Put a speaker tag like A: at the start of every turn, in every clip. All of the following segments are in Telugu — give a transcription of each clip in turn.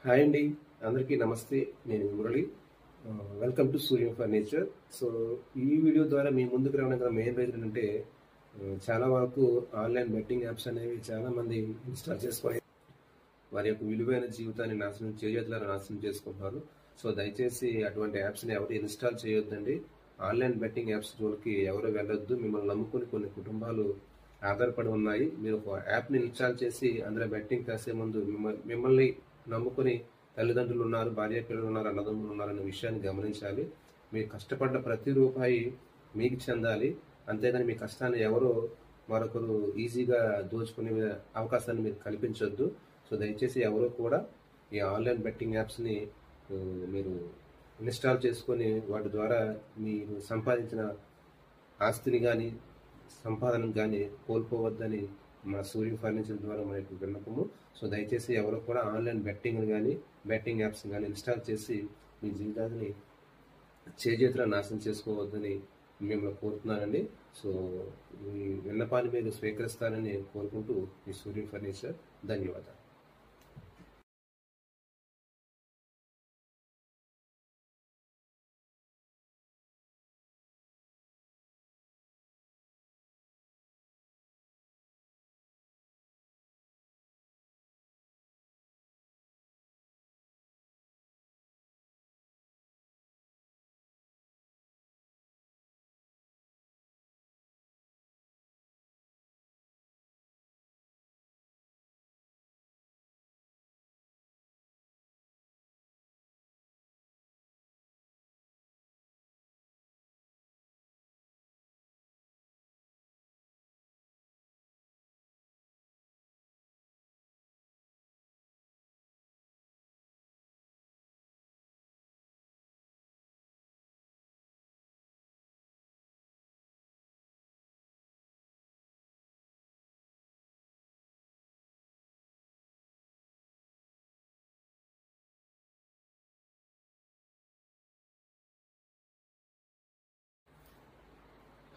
A: హాయ్ అండి, అందరికీ నమస్తే. నేను Murali. Welcome to Suryam furniture. So ఈ వీడియో ద్వారా మీ ముందుకు రావడానికి గల మెయిన్ రీజన్ ఏంటంటే చాలా వరకు ఆన్లైన్ బెట్టింగ్ యాప్స్ అనేవి చాలా మంది ఇన్స్టాల్ చేసుకొని వారి యొక్క విలువైన జీవితాన్ని నాశనం చేసుకుంటున్నారు. సో దయచేసి అటువంటి యాప్స్ని ఎవరు ఇన్స్టాల్ చేయొద్దండి. ఆన్లైన్ బెట్టింగ్ యాప్స్ జోలికి ఎవరు వెళ్ళొద్దు. మిమ్మల్ని నమ్ముకుని కొన్ని కుటుంబాలు ఆధారపడి ఉన్నాయి. మీరు ఒక యాప్ని ఇన్స్టాల్ చేసి అందులో బెట్టింగ్ కాసే ముందు మిమ్మల్ని నమ్ముకుని తల్లిదండ్రులు ఉన్నారు, భార్య పిల్లలు ఉన్నారు, అన్నదమ్ములు ఉన్నారు అనే విషయాన్ని గమనించాలి. మీరు కష్టపడ్డ ప్రతి రూపాయి మీకు చెందాలి. అంతేగాని మీ కష్టాన్ని ఎవరో మరొకరు ఈజీగా దోచుకునే అవకాశాన్ని మీరు కల్పించొద్దు. సో దయచేసి ఎవరో కూడా ఈ ఆన్లైన్ బెట్టింగ్ యాప్స్ని మీరు ఇన్స్టాల్ చేసుకొని వాటి ద్వారా మీరు సంపాదించిన ఆస్తిని కానీ సంపాదనను కానీ కోల్పోవద్దని మా సూర్య ఫర్నిచర్ ద్వారా మనకు విన్నపము. సో దయచేసి ఎవరు కూడా ఆన్లైన్ బెట్టింగ్ యాప్స్ కానీ ఇన్స్టాల్ చేసి మీ జీవితాన్ని చేజేతులా నాశనం చేసుకోవద్దని మిమ్మల్ని కోరుతున్నానండి. సో ఈ విన్నపాన్ని మీరు స్వీకరిస్తారని కోరుకుంటూ ఈ సూర్య ఫర్నిచర్. ధన్యవాదాలు.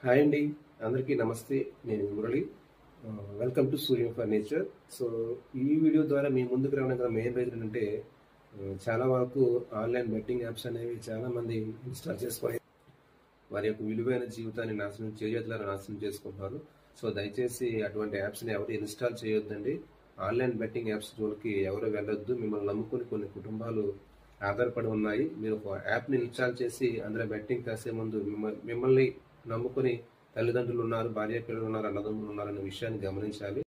A: హాయ్ అండి, అందరికీ నమస్తే. నేను Murali. Welcome to Suryam furniture. So ఈ వీడియో ద్వారా మీ ముందుకు రావడానికి గల మెయిన్ రీజన్ ఏంటంటే చాలా వరకు ఆన్లైన్ బెట్టింగ్ యాప్స్ అనేవి చాలా మంది ఇన్స్టాల్ చేసుకొని వారి యొక్క విలువైన జీవితాన్ని నాశనం చేసుకుంటున్నారు. సో దయచేసి అటువంటి యాప్స్ని ఎవరు ఇన్స్టాల్ చేయొద్దండి. ఆన్లైన్ బెట్టింగ్ యాప్స్ జోలికి ఎవరు వెళ్ళొద్దు. మిమ్మల్ని నమ్ముకుని కొన్ని కుటుంబాలు ఆధారపడి ఉన్నాయి. మీరు ఒక యాప్ని ఇన్స్టాల్ చేసి అందులో బెట్టింగ్ కాసే ముందు మిమ్మల్ని నమ్ముకుని తల్లిదండ్రులు ఉన్నారు, భార్య పిల్లలు ఉన్నారు, అన్నదమ్ములు ఉన్నారు అనే విషయాన్ని గమనించాలి.